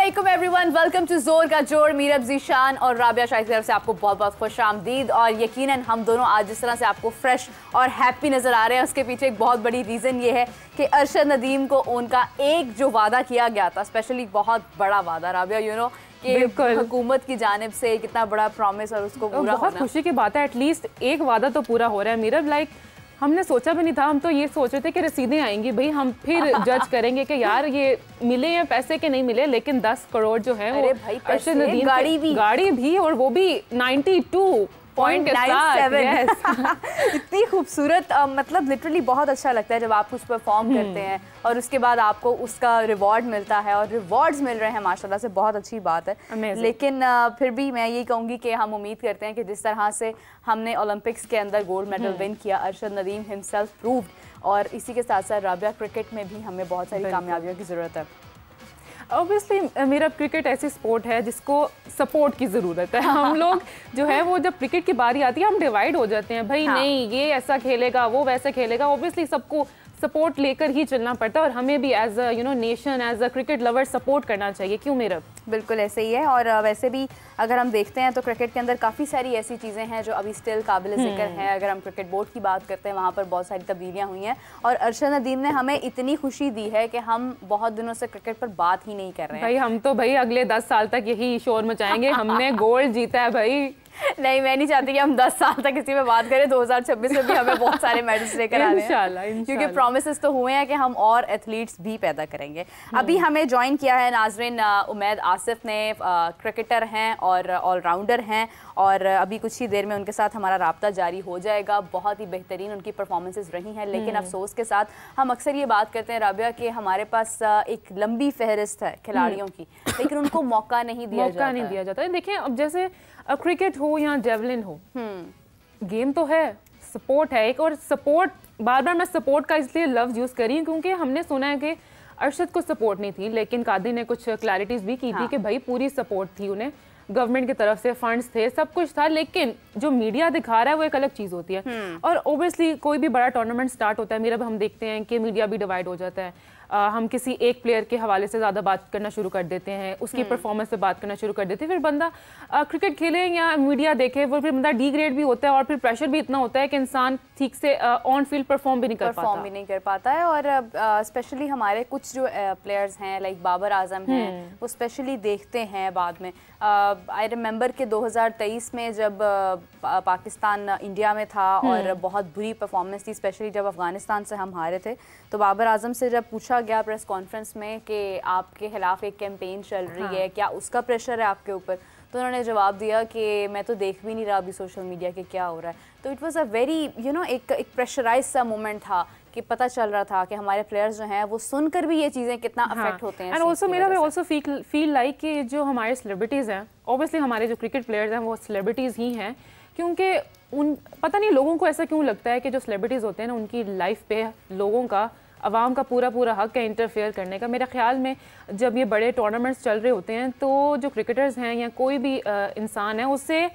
अस्सलामुअलैकुम everyone, welcome to जोर का जोर। मीरब ज़ीशान और राबिया शाही की तरफ से आपको बहुत बहुत खुश आमदीद। और यकीनन हम दोनों आज जिस तरह से आपको फ्रेश और हैप्पी नज़र आ रहे हैं, उसके पीछे एक बहुत बड़ी रीज़न ये है कि अरशद नदीम को उनका एक जो वादा किया गया था, स्पेशली बहुत बड़ा वादा राबिया, यू नो कि हुकूमत की जानिब से कितना बड़ा प्रॉमिस और उसको पूरा होना, बहुत खुशी की बात है। एटलीस्ट एक वादा तो पूरा हो रहा है मीरब। लाइक हमने सोचा भी नहीं था, हम तो ये सोच रहे थे कि रसीदें आएंगी भाई, हम फिर जज करेंगे कि यार ये मिले हैं पैसे के नहीं मिले, लेकिन 10 करोड़ जो है वो अरशद नदीम, गाड़ी भी और वो भी 92.97 इतनी खूबसूरत, मतलब लिटरली बहुत अच्छा लगता है जब आप कुछ परफॉर्म करते हैं और उसके बाद आपको उसका रिवॉर्ड मिलता है, और रिवॉर्ड्स मिल रहे हैं माशाल्लाह से, बहुत अच्छी बात है। लेकिन फिर भी मैं यही कहूँगी कि हम उम्मीद करते हैं कि जिस तरह से हमने ओलंपिक्स के अंदर गोल्ड मेडल विन किया, अरशद नदीम हिमसेल्फ प्रूव्ड, और इसी के साथ साथ राबिया क्रिकेट में भी हमें बहुत सारी कामयाबियों की ज़रूरत है। ऑब्वियसली मेरा क्रिकेट ऐसी स्पोर्ट है जिसको सपोर्ट की ज़रूरत है। हम लोग जो है वो जब क्रिकेट की बारी आती है हम डिवाइड हो जाते हैं, भाई नहीं ये ऐसा खेलेगा वो वैसे खेलेगा। ऑब्वियसली सबको सपोर्ट लेकर ही चलना पड़ता है, और हमें भी as a nation, as a cricket lover support करना चाहिए। क्यों मेरा? बिल्कुल ऐसे ही है। और वैसे भी अगर हम देखते हैं तो क्रिकेट के अंदर काफ़ी सारी ऐसी चीज़ें हैं जो अभी स्टिल काबिल ज़िक्र हैं। अगर हम क्रिकेट बोर्ड की बात करते हैं, वहाँ पर बहुत सारी तब्दीलियाँ हुई हैं, और अरशद नदीम ने हमें इतनी खुशी दी है कि हम बहुत दिनों से क्रिकेट पर बात ही नहीं कर रहे हैं। भाई हम तो भाई अगले 10 साल तक यही शोर मचाएंगे, हमने गोल्ड जीता है भाई। नहीं, मैं नहीं चाहती कि हम 10 साल तक इसी में बात करें। 2026 में भी हमें बहुत सारे मेडल्स लेकर आने हैं, क्योंकि प्रॉमिसेस तो हुए हैं कि हम और एथलीट्स भी पैदा करेंगे। अभी हमें ज्वाइन किया है नाजरीन उमैद आसिफ ने, क्रिकेटर हैं और ऑलराउंडर हैं, और अभी कुछ ही देर में उनके साथ हमारा राब्ता जारी हो जाएगा। बहुत ही बेहतरीन उनकी परफॉर्मेंसेस रही हैं, लेकिन अफसोस के साथ हम अक्सर ये बात करते हैं राबिया कि हमारे पास एक लंबी फहरिस्त है खिलाड़ियों की, लेकिन उनको मौका नहीं दिया जाता है। देखिए अब जैसे क्रिकेट हो या जेवलिन हो, गेम तो है, सपोर्ट है एक, और सपोर्ट बार बार मैं सपोर्ट का इसलिए लफ्ज़ यूज़ करी क्योंकि हमने सुना है कि अरशद को सपोर्ट नहीं थी, लेकिन कादी ने कुछ क्लैरिटीज़ भी की थी कि भाई पूरी सपोर्ट थी उन्हें, गवर्नमेंट की तरफ से फंड्स थे, सब कुछ था। लेकिन जो मीडिया दिखा रहा है वो एक अलग चीज़ होती है। और ओबियसली कोई भी बड़ा टूर्नामेंट स्टार्ट होता है मेरा, हम देखते हैं कि मीडिया भी डिवाइड हो जाता है। हम किसी एक प्लेयर के हवाले से ज़्यादा बात करना शुरू कर देते हैं, उसकी परफॉर्मेंस पे बात करना शुरू कर देते हैं, फिर बंदा क्रिकेट खेले या मीडिया देखे वो फिर बंदा डिग्रेड भी होता है, और फिर प्रेशर भी इतना होता है कि इंसान ठीक से ऑन फील्ड परफॉर्म भी नहीं कर पाता है। और स्पेशली हमारे कुछ जो प्लेयर्स हैं लाइक बाबर आजम हैं, वो स्पेशली देखते हैं बाद में। आई रिमेंबर कि 2023 में जब पाकिस्तान इंडिया में था और बहुत बुरी परफॉर्मेंस थी, स्पेशली जब अफगानिस्तान से हम हारे थे, तो बाबर आजम से जब पूछा गया प्रेस कॉन्फ्रेंस में कि आपके खिलाफ एक कैंपेन चल रही है, क्या उसका प्रेशर है आपके ऊपर, तो उन्होंने जवाब दिया कि मैं तो देख भी नहीं रहा अभी सोशल मीडिया के क्या हो रहा है। तो इट वाज अ वेरी एक प्रेशराइज सा मोमेंट था कि पता चल रहा था कि हमारे प्लेयर्स जो हैं वो सुनकर भी ये चीज़ें कितना अफेक्ट होते हैं। एंड ऑल्सो मेरा भी ऑल्सो फील लाइक कि जो हमारे सेलिब्रिटीज़ हैं, ऑब्वियसली हमारे जो क्रिकेट प्लेयर्स हैं वो सेलिब्रिटीज़ ही हैं, क्योंकि पता नहीं लोगों को ऐसा क्यों लगता है कि जो सेलिब्रिटीज़ होते हैं ना उनकी लाइफ पे लोगों का, अवाम का पूरा हक है इंटरफेयर करने का। मेरे ख्याल में जब ये बड़े टूर्नामेंट्स चल रहे होते हैं तो जो क्रिकेटर्स हैं या कोई भी इंसान है उससे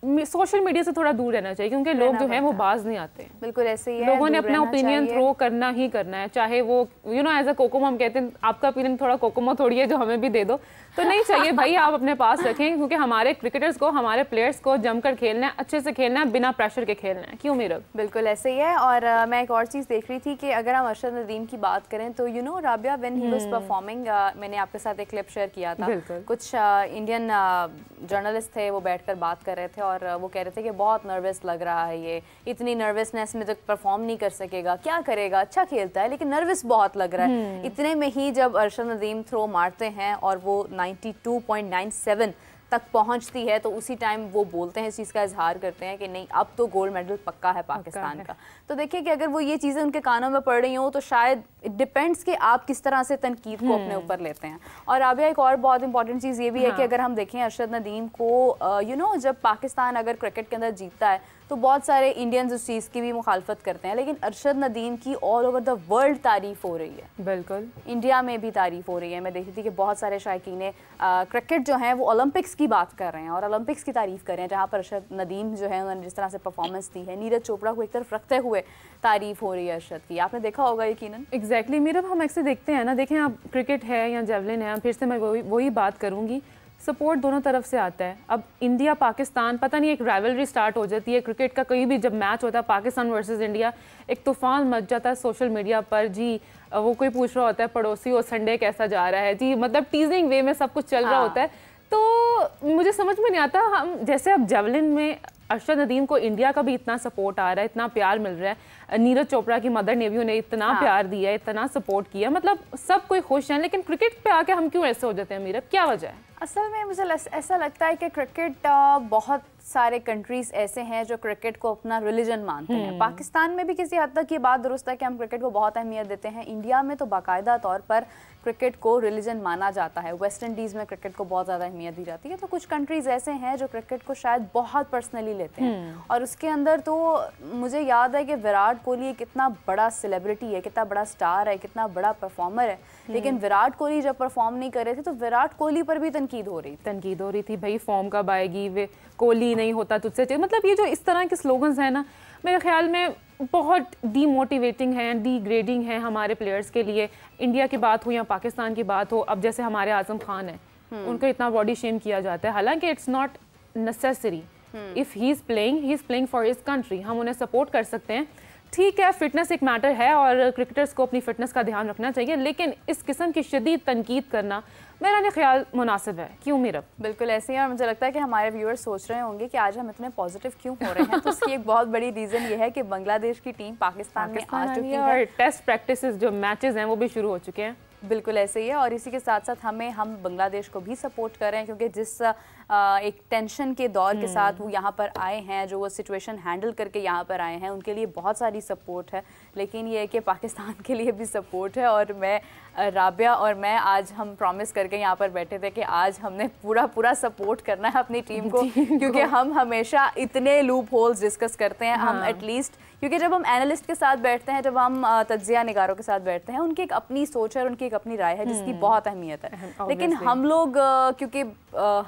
सोशल मीडिया से थोड़ा दूर रहना चाहिए, क्योंकि लोग जो हैं वो बाज नहीं आते। बिल्कुल ऐसे ही है, लोगों ने अपना ओपिनियन थ्रो करना ही करना है, चाहे वो एज अ कोकोमो हम कहते हैं आपका ओपिनियन थोड़ा कोकोमो थोड़ी है जो हमें भी दे दो, तो नहीं चाहिए भाई, आप अपने पास रखें, क्योंकि हमारे क्रिकेटर्स को, हमारे प्लेयर्स को जमकर खेलना है, अच्छे से खेलना है, बिना प्रेशर के खेलना है। क्यों मेरा? बिल्कुल ऐसे ही है। और मैं एक और चीज़ देख रही थी कि अगर हम अरशद नदीम की बात करें तो Rabia when he was performing, मैंने आपके साथ एक क्लिप शेयर किया था, कुछ इंडियन जर्नलिस्ट थे वो बैठकर बात कर रहे थे और वो कह रहे थे कि बहुत नर्वस लग रहा है, ये इतनी नर्वसनेस में तो परफॉर्म नहीं कर सकेगा, क्या करेगा, अच्छा खेलता है लेकिन नर्वस बहुत लग रहा है। इतने में ही जब अरशद नदीम थ्रो मारते हैं और वो 92.97 तक पहुंचती है, तो उसी टाइम वो बोलते हैं, इस चीज़ का इजहार करते हैं कि नहीं अब तो गोल्ड मेडल पक्का है पाकिस्तान का। तो देखिए कि अगर वो ये चीज़ें उनके कानों में पड़ रही हों तो शायद इट डिपेंड्स कि आप किस तरह से तनकीद को अपने ऊपर लेते हैं। और राबिया एक और बहुत इंपॉर्टेंट चीज़ ये भी है कि अगर हम देखें अरशद नदीम को जब पाकिस्तान अगर क्रिकेट के अंदर जीतता है तो बहुत सारे इंडियंस उस चीज़ की भी मुखालफत करते हैं, लेकिन अरशद नदीम की ऑल ओवर द वर्ल्ड तारीफ हो रही है। बिल्कुल, इंडिया में भी तारीफ हो रही है। मैं देखी थी कि बहुत सारे शायकीन क्रिकेट जो हैं वो ओलंपिक्स की बात कर रहे हैं और ओलंपिक्स की तारीफ कर रहे हैं, जहाँ पर अरशद नदीम जो है उन्होंने जिस तरह से परफॉर्मेंस दी है, नीरज चोपड़ा को एक तरफ रखते हुए तारीफ हो रही है अरशद की, आपने देखा होगा यकीनन। एग्जैक्टली मेरा हम अक्सर देखते हैं ना, देखें आप क्रिकेट है या जेवलिन है, फिर से मैं वही बात करूँगी, सपोर्ट दोनों तरफ से आता है। अब इंडिया पाकिस्तान, पता नहीं एक राइवलरी स्टार्ट हो जाती है क्रिकेट का, कहीं भी जब मैच होता है पाकिस्तान वर्सेस इंडिया, एक तूफान मच जाता है सोशल मीडिया पर जी। वो कोई पूछ रहा होता है पड़ोसी और संडे कैसा जा रहा है जी, मतलब टीजिंग वे में सब कुछ चल रहा होता है। तो मुझे समझ में नहीं आता, हम जैसे अब जेवलिन में अरशद नदीम को इंडिया का भी इतना सपोर्ट आ रहा है, इतना प्यार मिल रहा है, नीरज चोपड़ा की मदर ने भी उन्हें इतना प्यार दिया, इतना सपोर्ट किया, मतलब सब कोई खुश हैं। लेकिन क्रिकेट पे आके हम क्यों ऐसे हो जाते हैं मीरा, क्या वजह है? असल में मुझे ऐसा लगता है कि क्रिकेट बहुत सारे कंट्रीज़ ऐसे हैं जो क्रिकेट को अपना रिलीजन मानते हैं। पाकिस्तान में भी किसी हद तक ये बात दुरुस्त है कि हम क्रिकेट को बहुत अहमियत देते हैं। इंडिया में तो बाकायदा तौर पर क्रिकेट को रिलीजन माना जाता है। वेस्ट इंडीज़ में क्रिकेट को बहुत ज़्यादा अहमियत दी जाती है। तो कुछ कंट्रीज़ ऐसे हैं जो क्रिकेट को शायद बहुत पर्सनली लेते हैं। और उसके अंदर तो मुझे याद है कि विराट कोहली कितना बड़ा सेलिब्रिटी है, कितना बड़ा स्टार है, कितना बड़ा परफॉर्मर है, लेकिन विराट कोहली जब परफॉर्म नहीं कर रहे थे तो विराट कोहली पर भी तनकीद हो रही थी, भाई फॉर्म कब आएगी, वे कोहली नहीं होता तुझसे चाहिए। मतलब ये जो इस तरह के स्लोगन्स हैं ना, मेरे ख्याल में बहुत डीमोटिवेटिंग हैं, डिग्रेडिंग हैं हमारे प्लेयर्स के लिए। इंडिया की बात हो या पाकिस्तान की बात हो, अब जैसे हमारे आजम खान है, उनका इतना बॉडी शेम किया जाता है, हालांकि it's not necessary. If he is playing for his country, हम उन्हें सपोर्ट कर सकते हैं, ठीक है, फिटनेस एक मैटर है और क्रिकेटर्स को अपनी फिटनेस का ध्यान रखना चाहिए, लेकिन इस किस्म की शदीद तनकीद करना मेरा नहीं ख्याल मुनासिब है। क्यों मीरा? बिल्कुल ऐसे ही। और मुझे लगता है कि हमारे व्यूअर्स सोच रहे होंगे कि आज हम इतने पॉजिटिव क्यों हो रहे हैं, तो उसकी एक बहुत बड़ी रीज़न ये है कि बांग्लादेश की टीम पाकिस्तान में आ चुकी है और टेस्ट प्रैक्टिसेस जो मैचेस हैं वो भी शुरू हो चुके हैं। बिल्कुल ऐसे ही है। और इसी के साथ साथ हम बांग्लादेश को भी सपोर्ट कर रहे हैं, क्योंकि जिस एक टेंशन के दौर के साथ वो यहाँ पर आए हैं, जो वो सिचुएशन हैंडल करके यहाँ पर आए हैं, उनके लिए बहुत सारी सपोर्ट है। लेकिन ये है कि पाकिस्तान के लिए भी सपोर्ट है। और मैं, राबिया और मैं आज हम प्रॉमिस करके यहाँ पर बैठे थे कि आज हमने पूरा सपोर्ट करना है अपनी टीम को, क्योंकि हम हमेशा इतने लूप होल्स डिस्कस करते हैं। हम एटलीस्ट, क्योंकि जब हम एनालिस्ट के साथ बैठते हैं, जब हम तज्जिया निगारों के साथ बैठते हैं, उनकी एक अपनी सोच है, उनकी एक अपनी राय है जिसकी बहुत अहमियत है। लेकिन हम लोग क्योंकि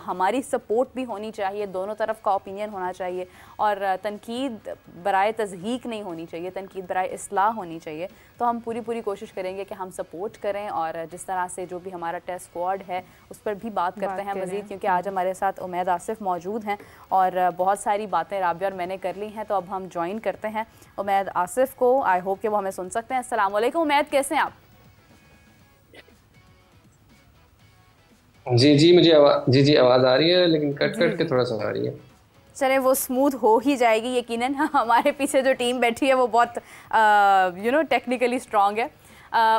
हमारी सपोर्ट भी होनी चाहिए, दोनों तरफ का ओपिनियन होना चाहिए, और तनकीद बराए तज़हीक नहीं होनी चाहिए, तनकीद बराए इस्लाह होनी चाहिए। तो हम पूरी कोशिश करेंगे कि हम सपोर्ट करें, और जिस तरह से जो भी हमारा टेस्ट स्क्वाड है उस पर भी बात करते हैं मज़ीद, क्योंकि आज हमारे साथ उमैद आसिफ मौजूद हैं और बहुत सारी बातें राबिया और मैंने कर ली हैं। तो अब हम ज्वाइन करते हैं उमैद आसिफ को। आई होप कि वो हमें सुन सकते हैं। अस्सलाम वालेकुम उमैद, कैसे हैं आप? जी मुझे आवाज़ आ रही है, लेकिन कट के थोड़ा सा आ रही है। चले, वो स्मूथ हो ही जाएगी यकीनन। हमारे पीछे जो टीम बैठी है वो बहुत टेक्निकली स्ट्रांग है।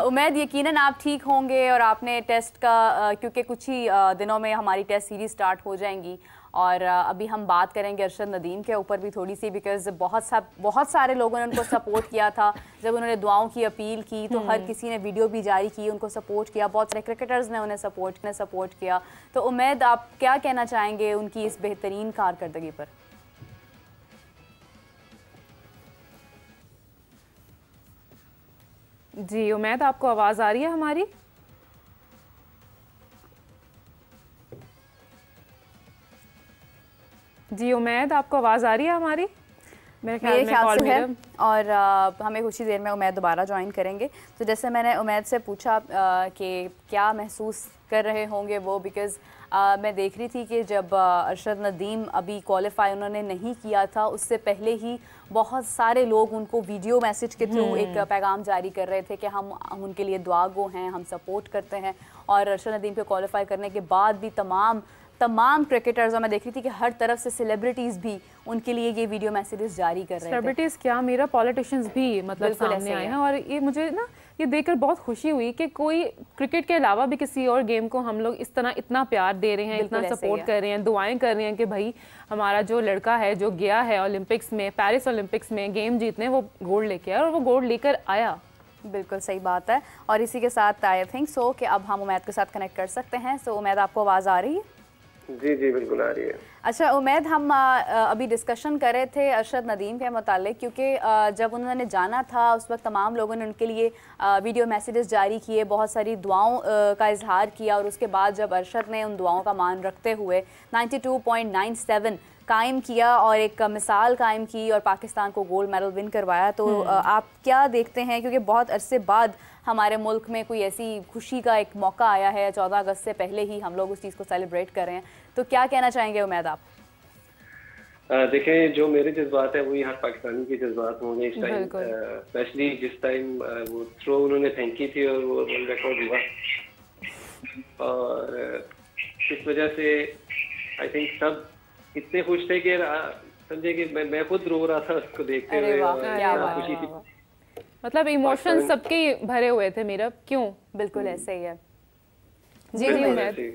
उमैद, यकीनन आप ठीक होंगे और आपने टेस्ट का क्योंकि कुछ ही दिनों में हमारी टेस्ट सीरीज स्टार्ट हो जाएंगी, और अभी हम बात करेंगे अरशद नदीम के ऊपर भी थोड़ी सी, बिकॉज बहुत सारे लोगों ने उनको सपोर्ट किया था जब उन्होंने दुआओं की अपील की, तो हर किसी ने वीडियो भी जारी की, उनको सपोर्ट किया, बहुत सारे क्रिकेटर्स ने उन्हें सपोर्ट किया। तो उमैद, आप क्या कहना चाहेंगे उनकी इस बेहतरीन कारकर्दगी पर? जी उमैद, आपको आवाज़ आ रही है हमारी? जी उमैद, आपको आवाज़ आ रही है हमारी? मेरे ख्याल से है। और हमें कुछ ही देर में उमैद दोबारा ज्वाइन करेंगे। तो जैसे मैंने उमैद से पूछा कि क्या महसूस कर रहे होंगे वो, बिकॉज़ मैं देख रही थी कि जब अरशद नदीम अभी क्वालिफाई उन्होंने नहीं किया था, उससे पहले ही बहुत सारे लोग उनको वीडियो मैसेज के थ्रू एक पैगाम जारी कर रहे थे कि हम उनके लिए दुआ गो हैं, हम सपोर्ट करते हैं। और अरशद नदीम के क्वालिफाई करने के बाद भी तमाम क्रिकेटर्स, और मैं देख रही थी कि हर तरफ से सेलिब्रिटीज़ भी उनके लिए ये वीडियो मैसेजेस जारी कर रहे थे। सेलिब्रिटीज़ क्या, मेरा पॉलिटिशियंस भी मतलब सामने आए हैं, और ये मुझे ना ये देखकर बहुत खुशी हुई कि कोई क्रिकेट के अलावा भी किसी और गेम को हम लोग इस तरह इतना प्यार दे रहे हैं, इतना सपोर्ट कर रहे हैं, दुआएं कर रहे हैं कि भाई हमारा जो लड़का है जो गया है ओलंपिक्स में, पेरिस ओलंपिक्स में गेम जीतने, वो गोल्ड लेके आया और वो गोल्ड लेकर आया। बिल्कुल सही बात है। और इसी के साथ आई थिंक सो कि अब हम उमैद के साथ कनेक्ट कर सकते हैं। सो उमैद, आपको आवाज़ आ रही है? जी जी बिल्कुल आ रही है। अच्छा उमैद, हम अभी डिस्कशन कर रहे थे अरशद नदीम के मुतालिक, क्योंकि जब उन्होंने जाना था उस वक्त तमाम लोगों ने उनके लिए वीडियो मैसेजेस जारी किए, बहुत सारी दुआओं का इजहार किया, और उसके बाद जब अरशद ने उन दुआओं का मान रखते हुए 92.97 कायम किया और एक मिसाल कायम की और पाकिस्तान को गोल्ड मेडल विन करवाया, तो आप क्या देखते हैं, क्योंकि बहुत अरसे बाद हमारे मुल्क में कोई ऐसी खुशी का एक मौका आया है, 14 अगस्त से पहले ही हम लोग उस चीज़ को सेलिब्रेट कर रहे हैं, तो क्या कहना चाहेंगे उमैद आप? देखें, जो मेरे जज्बात है वही हर पाकिस्तानी के जज्बात होंगे इस टाइम, स्पेशली जिस टाइम वो थ्रो उन्होंने फेंकी थी और वो वर्ल्ड रिकॉर्ड हुआ, और इस वजह से आई थिंक सब इतने खुश थे कि समझे कि मैं खुद रो रहा था उसको देखते हुए। खुशी थी, मतलब इमोशन सबके भरे हुए थे मेरा, क्यों? बिल्कुल ऐसे ही है जी।